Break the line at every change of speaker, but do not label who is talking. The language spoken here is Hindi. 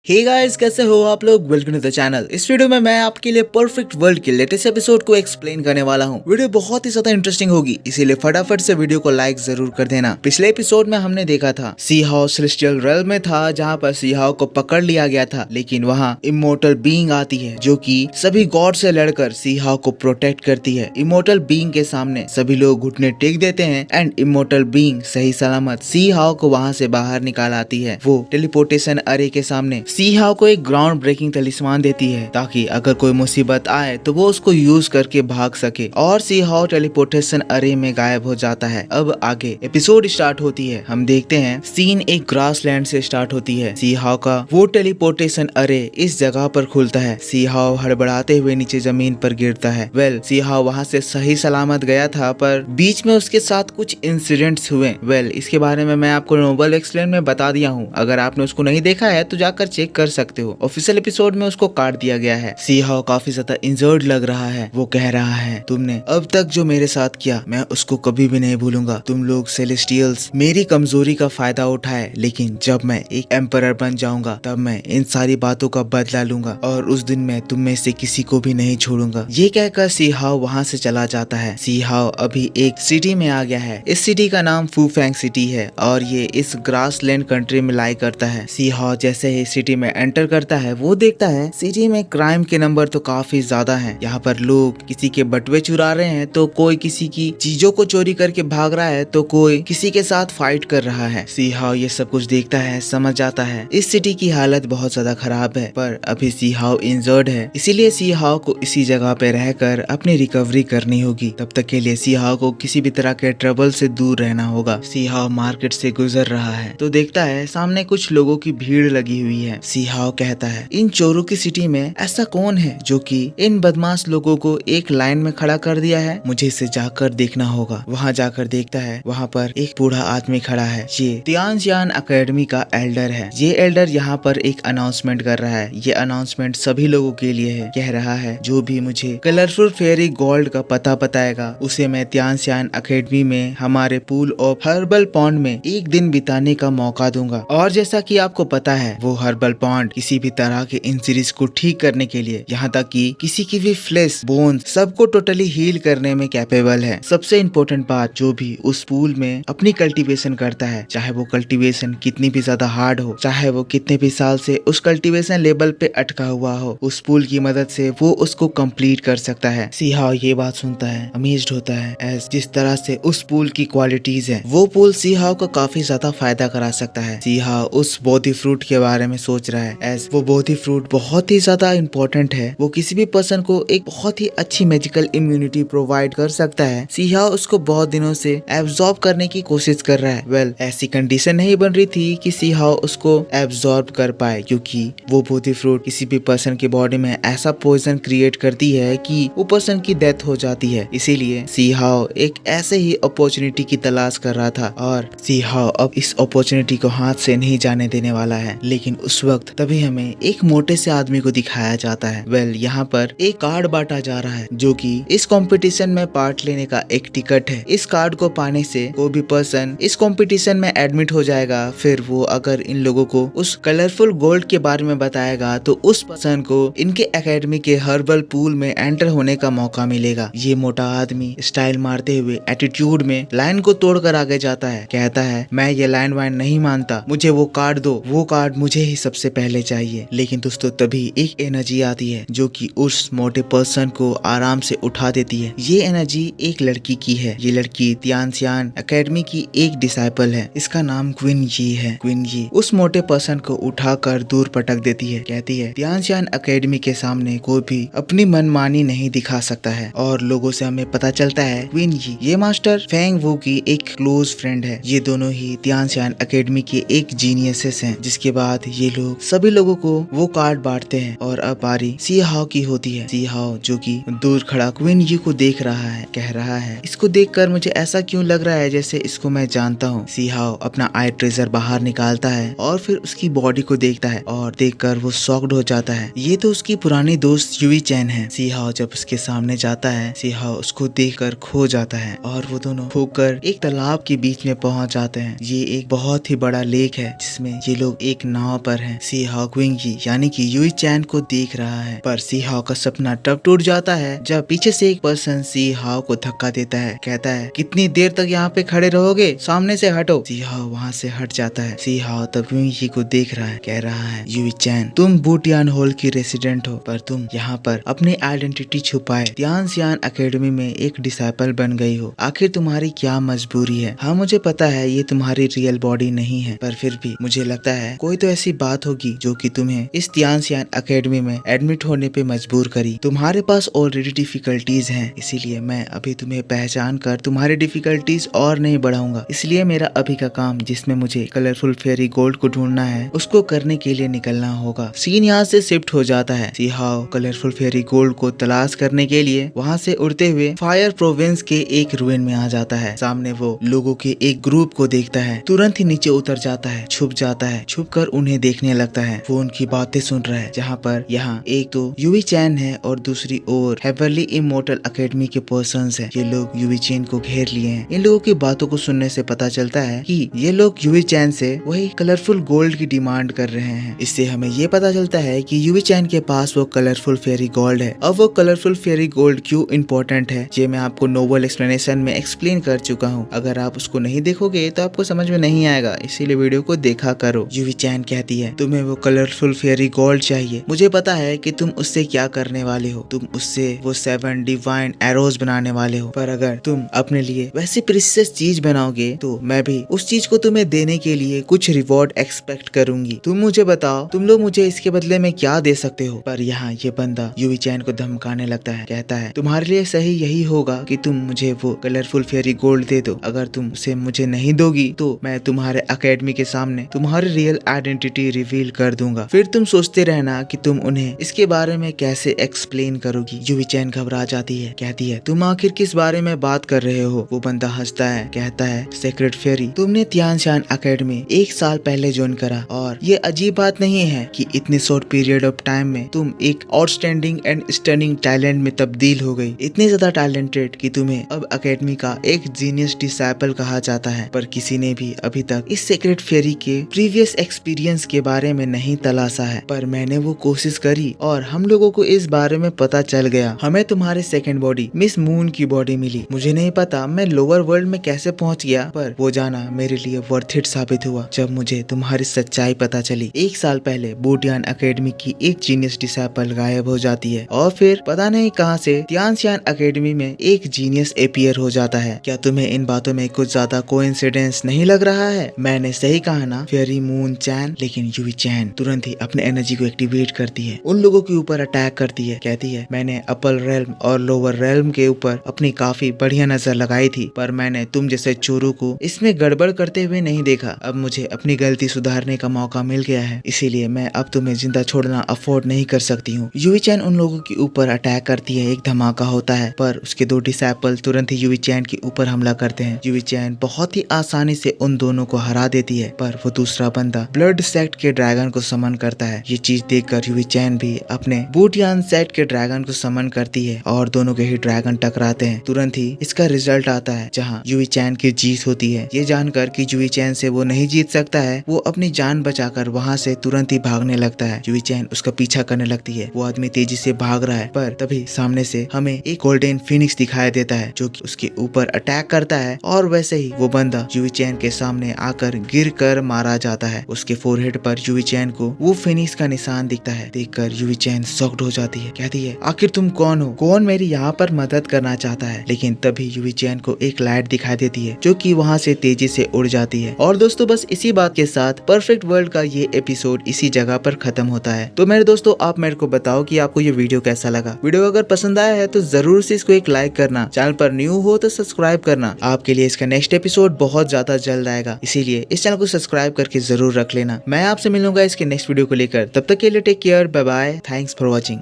हे गाइस, कैसे हो आप लोग। Welcome to the channel. इस वीडियो में मैं आपके लिए परफेक्ट वर्ल्ड के लेटेस्ट एपिसोड को एक्सप्लेन करने वाला हूँ। वीडियो बहुत ही ज्यादा इंटरेस्टिंग होगी, इसीलिए फटाफट से वीडियो को लाइक जरूर कर देना। पिछले एपिसोड में हमने देखा था सी हाउ सेलेस्टियल रेल्म में था, जहाँ पर सी हाउ को पकड़ लिया गया था, लेकिन वहाँ इमोर्टल बीइंग आती है जो कि सभी गॉड से लड़कर सी हाउ को प्रोटेक्ट करती है। इमोर्टल बीइंग के सामने सभी लोग घुटने टेक देते हैं एंड इमोर्टल बीइंग सही सलामत सी हाउ को वहाँ से बाहर निकाल आती है। वो टेलीपोर्टेशन अरे के सामने सी हाउ को एक ग्राउंड ब्रेकिंग तलिस्मान देती है ताकि अगर कोई मुसीबत आए तो वो उसको यूज करके भाग सके, और सी हाउ टेलीपोर्टेशन अरे में गायब हो जाता है। अब आगे एपिसोड स्टार्ट होती है। हम देखते हैं सीन एक ग्रासलैंड से स्टार्ट होती है। सी हाउ का वो टेलीपोर्टेशन अरे इस जगह पर खुलता है। सी हाउ हड़बड़ाते हुए नीचे जमीन पर गिरता है। सी हाउ वहाँ से सही सलामत गया था, पर बीच में उसके साथ कुछ इंसिडेंट्स हुए। इसके बारे में मैं आपको नोबल एक्सप्लेन में बता दिया हूँ। अगर आपने उसको नहीं देखा है तो जाकर चेक कर सकते हो। ऑफिशियल एपिसोड में उसको काट दिया गया है। सी हाउ काफी ज्यादा इंजर्ड लग रहा है। वो कह रहा है, तुमने अब तक जो मेरे साथ किया मैं उसको कभी भी नहीं भूलूंगा। तुम लोग सेलेस्टियल्स मेरी कमजोरी का फायदा उठाए, लेकिन जब मैं एक एम्परर बन जाऊंगा तब मैं इन सारी बातों का बदला लूंगा और उस दिन मैं तुम में से किसी को भी नहीं छोड़ूंगा। ये कहकर सी हाउ वहाँ से चला जाता है। सी हाउ अभी एक सिटी में आ गया है। इस सिटी का नाम फूफैंग सिटी है और ये इस ग्रासलैंड कंट्री में लाई करता है। सी हाउ जैसे ही सिटी में एंटर करता है वो देखता है सिटी में क्राइम के नंबर तो काफी ज्यादा हैं। यहाँ पर लोग किसी के बटुए चुरा रहे हैं, तो कोई किसी की चीजों को चोरी करके भाग रहा है, तो कोई किसी के साथ फाइट कर रहा है। सी हाउ ये सब कुछ देखता है, समझ जाता है इस सिटी की हालत बहुत ज्यादा खराब है, पर अभी सी हाउ इंजर्ड है, इसीलिए सी हाउ को इसी जगह पे रहकर अपनी रिकवरी करनी होगी। तब तक के लिए सी हाउ को किसी भी तरह के ट्रबल से दूर रहना होगा। सी हाउ मार्केट से गुजर रहा है तो देखता है सामने कुछ लोगों की भीड़ लगी हुई है। सी हाउ कहता है, इन चोरों की सिटी में ऐसा कौन है जो कि इन बदमाश लोगों को एक लाइन में खड़ा कर दिया है। मुझे इसे जाकर देखना होगा। वहाँ जाकर देखता है वहाँ पर एक बूढ़ा आदमी खड़ा है। ये तियानजियान एकेडमी का एल्डर है। ये एल्डर यहाँ पर एक अनाउंसमेंट कर रहा है। ये अनाउंसमेंट सभी लोगों के लिए है। कह रहा है, जो भी मुझे कलरफुल फेरी गोल्ड का पता बताएगा उसे मैं तियानजियान एकेडमी में हमारे पूल ऑफ हर्बल पॉन्ड में एक दिन बिताने का मौका दूंगा। और जैसा कि आपको पता है वो हर्बल पॉन्ड किसी भी तरह के इंजरीज को ठीक करने के लिए, यहाँ तक कि किसी की भी फ्लेश बोन सबको टोटली हील करने में कैपेबल है। सबसे इम्पोर्टेंट बात, जो भी उस पूल में अपनी कल्टीवेशन करता है, चाहे वो कल्टीवेशन कितनी भी ज्यादा हार्ड हो, चाहे वो कितने भी साल से उस कल्टीवेशन लेवल पे अटका हुआ हो, उस पूल की मदद से वो उसको कंप्लीट कर सकता है। सी हाउ ये बात सुनता है, अमेज्ड होता है। एज जिस तरह से उस पूल की क्वालिटीज है, वो पूल सी हाउ को काफी ज्यादा फायदा करा सकता है। सी हाउ उस बोधी फ्रूट के बारे में सोच रहा है। एज वो बोधी फ्रूट बहुत ही ज्यादा इम्पोर्टेंट है। वो किसी भी पर्सन को एक बहुत ही अच्छी मैजिकल इम्यूनिटी प्रोवाइड कर सकता है। सी हाउ उसको बहुत दिनों से एब्जॉर्ब करने की कोशिश कर रहा है। ऐसी कंडीशन नहीं बन रही थी कि सी हाउ उसको एब्जॉर्ब कर पाए, क्योंकि वो बोधी फ्रूट किसी भी पर्सन की बॉडी में ऐसा पॉइजन क्रिएट करती है कि वो पर्सन की डेथ हो जाती है। इसीलिए सी हाउ एक ऐसे ही अपॉर्चुनिटी की तलाश कर रहा था और सी हाउ अब इस अपॉर्चुनिटी को हाथ से नहीं जाने देने वाला है। लेकिन उस वक्त तभी हमें एक मोटे से आदमी को दिखाया जाता है। यहाँ पर एक कार्ड बांटा जा रहा है जो कि इस कंपटीशन में पार्ट लेने का एक टिकट है। इस कार्ड को पाने से कोई भी पर्सन इस कंपटीशन में एडमिट हो जाएगा। फिर वो अगर इन लोगों को उस कलरफुल गोल्ड के बारे में बताएगा तो उस पर्सन को इनके एकेडमी के हर्बल पूल में एंटर होने का मौका मिलेगा। ये मोटा आदमी स्टाइल मारते हुए एटीट्यूड में लाइन को तोड़कर आगे जाता है। कहता है, मैं ये लाइन वाइन नहीं मानता, मुझे वो कार्ड दो, वो कार्ड मुझे ही सबसे पहले चाहिए। लेकिन दोस्तों तभी एक एनर्जी आती है जो कि उस मोटे पर्सन को आराम से उठा देती है। ये एनर्जी एक लड़की की है। ये लड़की तियानजियान एकेडमी की एक डिसाइपल है। इसका नाम क्वीन यी है। क्वीन यी उस मोटे पर्सन को उठाकर दूर पटक देती है। कहती है, तियानजियान एकेडमी के सामने कोई भी अपनी मनमानी नहीं दिखा सकता है। और लोगों से हमें पता चलता है क्वीन यी ये मास्टर फेंग वू की एक क्लोज फ्रेंड है। ये दोनों ही तियानजियान एकेडमी के एक जीनियसेस हैं। जिसके बाद ये लोग सभी लोगों को वो कार्ड बांटते हैं और अब बारी सी हाउ की होती है। सी हाउ जो कि दूर खड़ा क्वीन यी को देख रहा है, कह रहा है, इसको देखकर मुझे ऐसा क्यों लग रहा है जैसे इसको मैं जानता हूँ। सी हाउ अपना आई ट्रेजर बाहर निकालता है और फिर उसकी बॉडी को देखता है और देखकर वो शॉक्ड हो जाता है। ये तो उसकी पुरानी दोस्त यूई चैन है। सी हाउ जब उसके सामने जाता है, सी हाउ उसको देखकर खो जाता है और वो दोनों खोकर एक तालाब के बीच में पहुंच जाते हैं। ये एक बहुत ही बड़ा लेक है जिसमें ये लोग एक नाव पर हैं। हैं। सी हाओ क्विंगी यानी कि यूई चैन को देख रहा है, पर सी हाओ का सपना तब टूट जाता है जब पीछे से एक पर्सन सी हाओ को धक्का देता है। कहता है कितनी देर तक यहाँ पे खड़े रहोगे, सामने से हटो। सी हाओ वहाँ से हट जाता है। सी हाओ तब क्विंगी को देख रहा है, कह रहा है यूई चैन तुम बूटियान हॉल की रेसिडेंट हो, पर तुम यहाँ पर अपनी आइडेंटिटी छुपाए तियानसियान एकेडमी में एक डिसाइपल बन गई हो। आखिर तुम्हारी क्या मजबूरी है? हाँ मुझे पता है ये तुम्हारी रियल बॉडी नहीं है, पर फिर भी मुझे लगता है कोई तो ऐसी बात होगी जो कि तुम्हें इस तियानसियान एकेडमी में एडमिट होने पे मजबूर करी। तुम्हारे पास ऑलरेडी डिफिकल्टीज हैं, इसीलिए मैं अभी तुम्हें पहचान कर तुम्हारी डिफिकल्टीज और नहीं बढ़ाऊंगा। इसलिए मेरा अभी का काम जिसमें मुझे कलरफुल फेरी गोल्ड को ढूंढना है उसको करने के लिए निकलना होगा। सीन यहाँ से शिफ्ट हो जाता है। सी हाओ कलरफुल फेरी गोल्ड को तलाश करने के लिए वहाँ से उड़ते हुए फायर प्रोविंस के एक रुइन में आ जाता है। सामने वो लोगों के एक ग्रुप को देखता है, तुरंत ही नीचे उतर जाता है, छुप जाता है, छुप कर उन्हें देखने लगता है। वो उनकी बातें सुन रहा है, जहाँ पर यहाँ एक तो यूवी चैन है और दूसरी ओर हेवरली इमोर्टल एकेडमी के पर्संस हैं। ये लोग यूवी चैन को घेर लिए हैं। इन लोगों की बातों को सुनने से पता चलता है कि ये लोग यूवी चैन से वही कलरफुल गोल्ड की डिमांड कर रहे हैं। इससे हमें ये पता चलता है कि यूवी चैन के पास वो कलरफुल फेरी गोल्ड है। अब वो कलरफुल फेरी गोल्ड क्यों इम्पोर्टेंट है ये मैं आपको नोवेल एक्सप्लेनेशन में एक्सप्लेन कर चुका हूँ। अगर आप उसको नहीं देखोगे तो आपको समझ में नहीं आएगा, इसीलिए वीडियो को देखा करो। यूवी चैन कहती है तुम्हें वो कलरफुल फेरी गोल्ड चाहिए। मुझे पता है कि तुम उससे क्या करने वाले हो, तुम उससे वो 7 डिवाइन एरोज बनाने वाले हो, पर अगर तुम अपने लिए वैसी प्रीशियस चीज बनाओगे तो मैं भी उस चीज को तुम्हें देने के लिए कुछ रिवॉर्ड एक्सपेक्ट करूंगी। तुम मुझे बताओ तुम लोग मुझे इसके बदले में क्या दे सकते हो। पर यहाँ ये बंदा यूवी चैन को धमकाने लगता है, कहता है तुम्हारे लिए सही यही होगा कि तुम मुझे वो कलरफुल फेरी गोल्ड दे दो। अगर तुम उसे मुझे नहीं दोगी तो मैं तुम्हारे एकेडमी के सामने तुम्हारी रियल आइडेंटिटी रिवील कर दूंगा। फिर तुम सोचते रहना कि तुम उन्हें इसके बारे में कैसे एक्सप्लेन करोगी। यूवी चैन घबरा जाती है, कहती है तुम आखिर किस बारे में बात कर रहे हो। वो बंदा हंसता है, कहता है सेक्रेट फेरी तुमने तियानसियान एकेडमी 1 साल पहले ज्वाइन करा और ये अजीब बात नहीं है कि इतने शॉर्ट पीरियड ऑफ टाइम में तुम एक आउटस्टैंडिंग एंड स्टनिंग टैलेंट में तब्दील हो गई। इतने ज्यादा टैलेंटेड कि तुम्हें अब एकेडमी का एक जीनियस डिसाइपल कहा जाता है। पर किसी ने भी अभी तक इस सेक्रेट फेरी के प्रीवियस एक्सपीरियंस के बारे में नहीं तलाशा है, पर मैंने वो कोशिश करी और हम लोगों को इस बारे में पता चल गया। हमें तुम्हारे सेकंड बॉडी मिस मून की बॉडी मिली। मुझे नहीं पता मैं लोअर वर्ल्ड में कैसे पहुंच गया, पर वो जाना मेरे लिए वर्थ इट साबित हुआ जब मुझे तुम्हारी सच्चाई पता चली। 1 साल पहले बूटियान एकेडमी की एक जीनियस डिसाइपल गायब हो जाती है और फिर पता नहीं कहां से तियानसियान एकेडमी में एक जीनियस अपीयर हो जाता है। क्या तुम्हें इन बातों में कुछ ज्यादा कोइंसिडेंस नहीं लग रहा है? मैंने सही कहा ना, फेरी मून चैन। लेकिन यूवी चैन तुरंत ही अपने एनर्जी को एक्टिवेट करती है, उन लोगों के ऊपर अटैक करती है। कहती है मैंने अपर रेल्म और लोअर रेल्म के ऊपर अपनी काफी बढ़िया नजर लगाई थी, पर मैंने तुम जैसे चोरों को इसमें गड़बड़ करते हुए नहीं देखा। अब मुझे अपनी गलती सुधारने का मौका मिल गया है, इसीलिए मैं अब तुम्हें जिंदा छोड़ना अफोर्ड नहीं कर सकती हूँ। यूवी चैन उन लोगों के ऊपर अटैक करती है, एक धमाका होता है, पर उसके 2 डिसाइपल तुरंत ही यूवी चैन के ऊपर हमला करते हैं। यूवी चैन बहुत ही आसानी से उन दोनों को हरा देती है, पर वो दूसरा बंदा ब्लड सेक्ट के ड्रैगन को समन करता है। ये चीज देखकर यूवी चैन भी अपने बूटियान सेट के ड्रैगन को समन करती है और दोनों के ही ड्रैगन टकराते हैं। तुरंत ही इसका रिजल्ट आता है जहाँ यूवी चैन की जीत होती है। ये जानकर कि यूवी चैन से वो नहीं जीत सकता है, वो अपनी जान बचाकर वहाँ से तुरंत ही भागने लगता है। यूवी चैन उसका पीछा करने लगती है। वो आदमी तेजी से भाग रहा है, पर तभी सामने से हमें एक गोल्डन फिनिक्स दिखाई देता है जो कि उसके ऊपर अटैक करता है और वैसे ही वो बंदा यूवी चैन के सामने आकर गिर कर मारा जाता है। उसके फोरहेड पर यूवी चैन को वो फिनिक्स का निशान दिखता है। देखकर यूवी चैन शॉक्ड हो जाती है, कहती है आखिर तुम कौन हो? कौन मेरी यहाँ पर मदद करना चाहता है? लेकिन तभी यूवी चैन को एक लाइट दिखाई देती है जो कि वहाँ से तेजी से उड़ जाती है। और दोस्तों बस इसी बात के साथ परफेक्ट वर्ल्ड का ये एपिसोड इसी जगह पर खत्म होता है। तो मेरे दोस्तों आप मेरे को बताओ कि आपको ये वीडियो कैसा लगा। वीडियो अगर पसंद आया है तो जरूर से इसको एक लाइक करना, चैनल पर न्यू हो तो सब्सक्राइब करना। आपके लिए इसका नेक्स्ट एपिसोड बहुत ज्यादा जल्द आएगा, इसीलिए इस चैनल को सब्सक्राइब करके जरूर रख लेना। मैं आपसे मिलूंगा इसके नेक्स्ट वीडियो को लेकर, तब तक के लिए take care, bye bye, thanks for watching.